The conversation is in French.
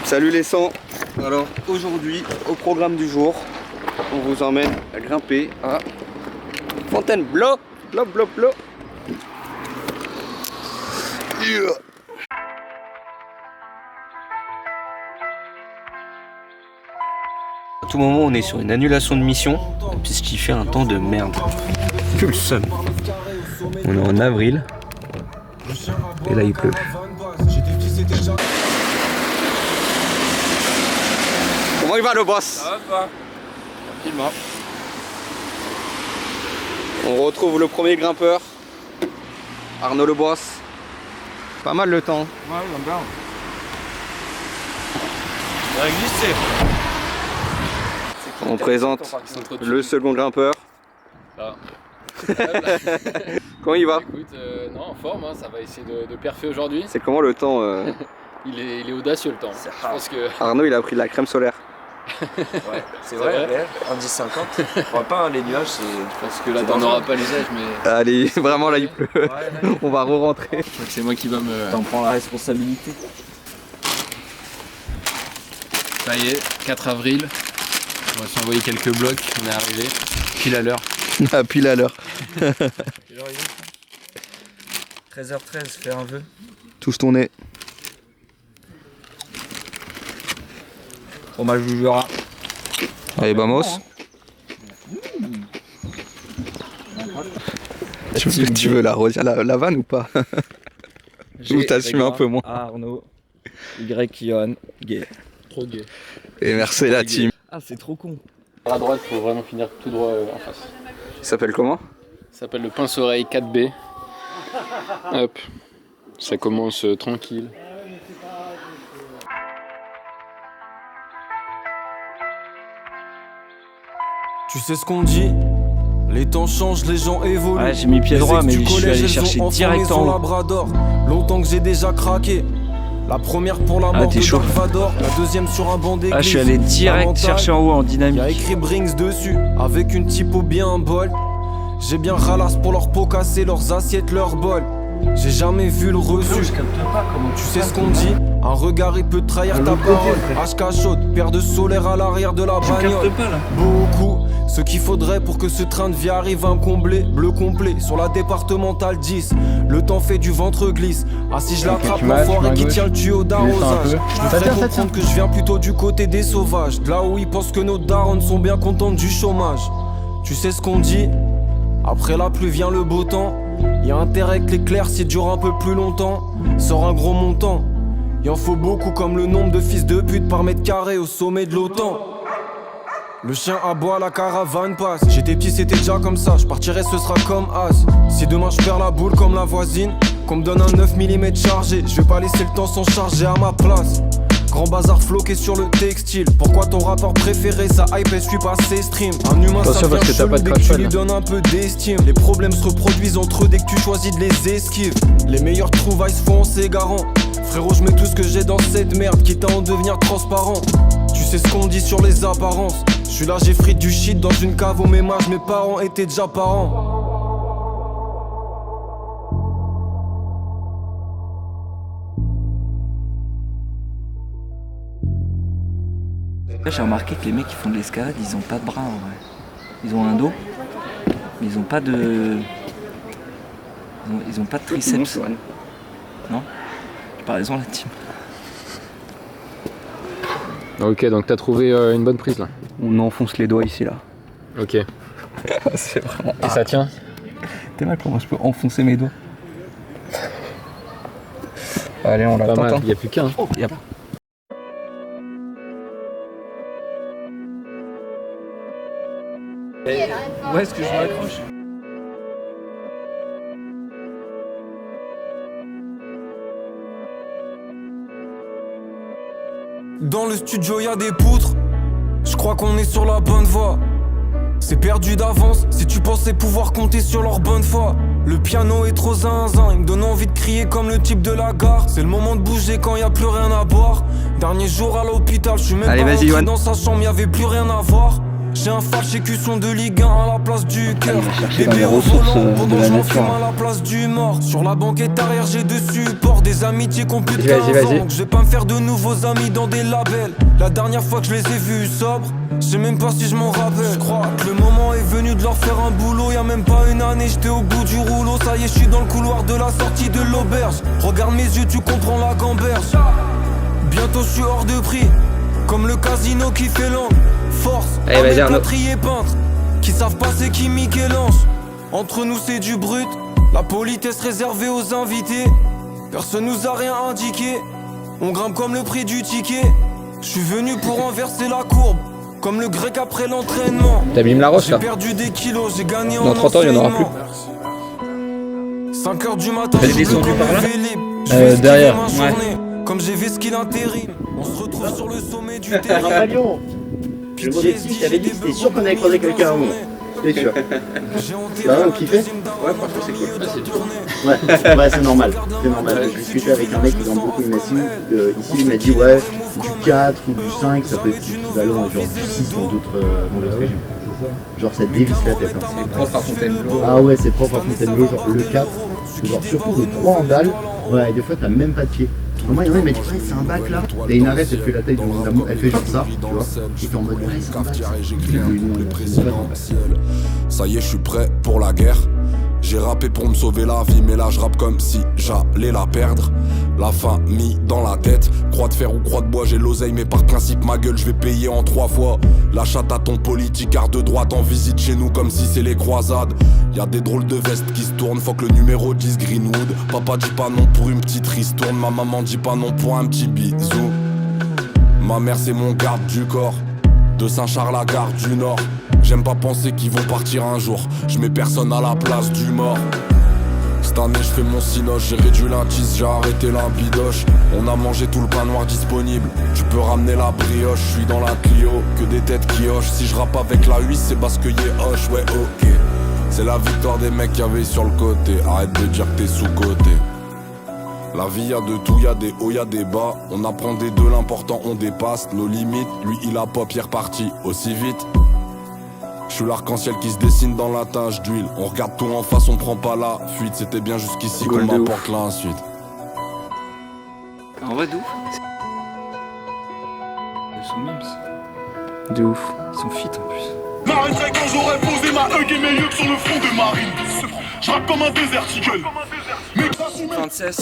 Salut les sangs. Alors aujourd'hui au programme du jour, on vous emmène à grimper à Fontainebleau. Blop blop blop. Yeah. À tout moment on est sur une annulation de mission puisqu'il fait un temps de merde. Que le seum. On est en avril et là il pleut. Comment il va le boss? Ça va pas. Tranquillement. On retrouve le premier grimpeur, Arnaud le boss. Pas mal le temps. Ouais, j'aime bien. On va glisser. On présente le second grimpeur. Ça. Comment il va? Écoute, non, en forme, hein, ça va essayer de perfer aujourd'hui. C'est comment le temps Il est audacieux le temps. Je pense que... Arnaud il a pris de la crème solaire. Ouais, c'est vrai, réel. En 10,50. On voit pas hein, les nuages, c'est. Je pense que là t'en auras pas l'usage, mais... Allez, vraiment là il pleut. Ouais, là, On va re-rentrer. Je crois que c'est moi qui va me... t'en prends la responsabilité. Ça y est, 4 avril. On va s'envoyer quelques blocs, on est arrivé. Pile à l'heure. Ah, pile à l'heure. 13h13, fais un vœu. Touche ton nez. Fromage du Jura. Allez, vamos. Tu veux la vanne ou pas? Ou t'assumes un peu moins? Arnaud, Y Kion, gay. Trop gay. Et merci la team. Ah, c'est trop con. À droite, faut vraiment finir tout droit en face. Il s'appelle comment? Ça s'appelle le pince-oreille 4B. Hop, ça commence tranquille. Tu sais ce qu'on dit, les temps changent, les gens évoluent. Ouais, j'ai mis pied droit, mais je suis allé chercher direct en haut. Labrador. Longtemps que j'ai déjà craqué. La première pour la mort de Dark Vador, la deuxième sur un banc d'église. Ah, je suis allé direct chercher en haut en dynamique. Y'a écrit Brings dessus, avec une typo bien un bol. J'ai bien ralasse pour leurs pots cassés, leurs assiettes, leurs bols. J'ai jamais vu le reçu. Tu sais ce qu'on dit, un regard il peut trahir ta parole. HK chaude, paire de solaire à l'arrière de la bagnole. Beaucoup, ce qu'il faudrait pour que ce train de vie arrive à me combler. Bleu complet, sur la départementale 10. Le temps fait du ventre glisse. Ah si je l'attrape l'enfoiré qui tient le tuyau d'arrosage. Je te ferai comprendre que je viens plutôt du côté des sauvages. De là où ils pensent que nos darons sont bien contentes du chômage. Tu sais ce qu'on dit, après la pluie vient le beau temps. Y'a intérêt que l'éclair s'y dure un peu plus longtemps. Sort un gros montant. Il en faut beaucoup comme le nombre de fils de pute par mètre carré au sommet de l'OTAN. Le chien aboie, la caravane passe. J'étais petit, c'était déjà comme ça. Je partirai, ce sera comme As. Si demain je perds la boule comme la voisine, qu'on me donne un 9 mm chargé, je vais pas laisser le temps s'en charger à ma place. Grand bazar floqué sur le textile. Pourquoi ton rappeur préféré, sa hype elle suit pas ses streams? Un humain ça devient chelou dès que tu lui donnes un peu d'estime. Les problèmes se reproduisent entre eux dès que tu choisis de les esquives. Les meilleurs trouvailles se font en s'égarant. Frérot, je mets tout ce que j'ai dans cette merde, quitte à en devenir transparent. Tu sais ce qu'on dit sur les apparences. Je suis là, j'ai frite du shit dans une cave au même âge, mes parents étaient déjà parents. J'ai remarqué que les mecs qui font de l'escalade, ils ont pas de bras en vrai. Ils ont un dos, mais ils ont pas de... Ils ont pas de triceps. Non? J'ai pas raison la team. Ok, donc t'as trouvé une bonne prise là. On enfonce les doigts ici là. Ok. C'est vraiment... Et ça tient? T'es mal comment je peux enfoncer mes doigts. Allez, on l'attend. Il n'y a plus qu'un. Oh, Où est-ce que je m'accroche? Dans le studio y'a des poutres. Je crois qu'on est sur la bonne voie. C'est perdu d'avance si tu pensais pouvoir compter sur leur bonne foi. Le piano est trop zinzin, il me donne envie de crier comme le type de la gare. C'est le moment de bouger quand y a plus rien à boire. Dernier jour à l'hôpital, je suis même pas rentré dans sa chambre, y avait plus rien à voir. J'ai un falche écusson de Ligue 1 à la place du cœur. chercher dans les ressources de la nature. À la place du mort. Sur la banquette arrière j'ai deux supports. Des amitiés qu'on plus de Vas-y, 15 vas-y. ans. Donc je vais pas me faire de nouveaux amis dans des labels. La dernière fois que je les ai vus sobres, je sais même pas si je m'en rappelle. Je crois que le moment est venu de leur faire un boulot. Y'a même pas une année j'étais au bout du rouleau. Ça y est je suis dans le couloir de la sortie de l'auberge. Regarde mes yeux tu comprends la gamberge. Bientôt je suis hors de prix. Comme le casino qui fait l'angle. Force, Allez, vas-y, Arnaud. plâtrier peintre qui savent pas c'est qui Michel-Ange. Entre nous c'est du brut. La politesse réservée aux invités. Personne nous a rien indiqué. On grimpe comme le prix du ticket. Je suis venu pour renverser la courbe. Comme le grec après l'entraînement. T'abîmes la roche J'ai là. perdu des kilos, j'ai gagné Dans en 30 ans, il y en aura enseignement. 5h du matin, Elle est je suis descendue comme par un là Vélib. Je vais esquiver derrière. ma Ouais. journée, comme j'ai vesqué l'intérim. On se retrouve sur le sommet du terrain. Palion, le modestie, je t'avais dit que c'était sûr qu'on allait croiser quelqu'un à un moment. C'était sûr. Bah ouais, vous kiffez? Ouais, franchement, c'est cool. C'est trop. Ouais, c'est normal. C'est normal. J'ai discuté avec un mec qui vend beaucoup de Messi. Ici, il m'a dit, ouais, du 4 ou du 5, ça peut être équivalent genre du 6 dans d'autres régions. Genre, ça dévisse la tête. Hein. C'est propre à Fontainebleau. Ah ouais, c'est propre à Fontainebleau, genre le 4. Genre, surtout le 3 en dalle. Ouais, et des fois, t'as même pas de pied. Moi, il y en a, il m'a dit, ouais, c'est un bac là. T'as une arrête, elle fait la taille de mon amour, elle fait genre ça, tu vois. Et t'es en mode, ouais, c'est un bac. Ça y est, je suis prêt pour la guerre. J'ai rappé pour me sauver la vie, mais là je rappe comme si j'allais la perdre. La famille dans la tête, croix de fer ou croix de bois, j'ai l'oseille, mais par principe ma gueule je vais payer en 3 fois. La chatte à ton politicard de droite en visite chez nous comme si c'est les croisades. Y'a des drôles de vestes qui se tournent, faut que le numéro 10 Greenwood. Papa dit pas non pour une petite ristourne, ma maman dit pas non pour un petit bisou. Ma mère c'est mon garde du corps, de Saint-Charles à Gare du Nord. J'aime pas penser qu'ils vont partir un jour. Je mets personne à la place du mort. Cette année je fais mon cinoche. J'ai réduit l'indice, j'ai arrêté l'imbidoche. On a mangé tout le pain noir disponible. Tu peux ramener la brioche, je suis dans la Clio. Que des têtes qui hochent. Si je rappe avec la 8 c'est parce que y'a hoche. Ouais ok. C'est la victoire des mecs qui avaient sur le côté. Arrête de dire que t'es sous-côté. La vie y'a de tout, y'a des hauts, y'a des bas. On apprend des deux, l'important on dépasse nos limites. Lui il a pas Pierre parti aussi vite. Je suis l'arc-en-ciel qui se dessine dans la tache d'huile. On regarde tout en face, on prend pas la fuite. C'était bien jusqu'ici qu'on m'apporte l'insuite. En vrai, de ouf. Ils sont mimes. De ouf. Ils sont fit en plus. M'arrêterai quand j'aurais posé ma hug et mes yeux sur le front de Marine. Je rappe comme un désert, Seagull. 36.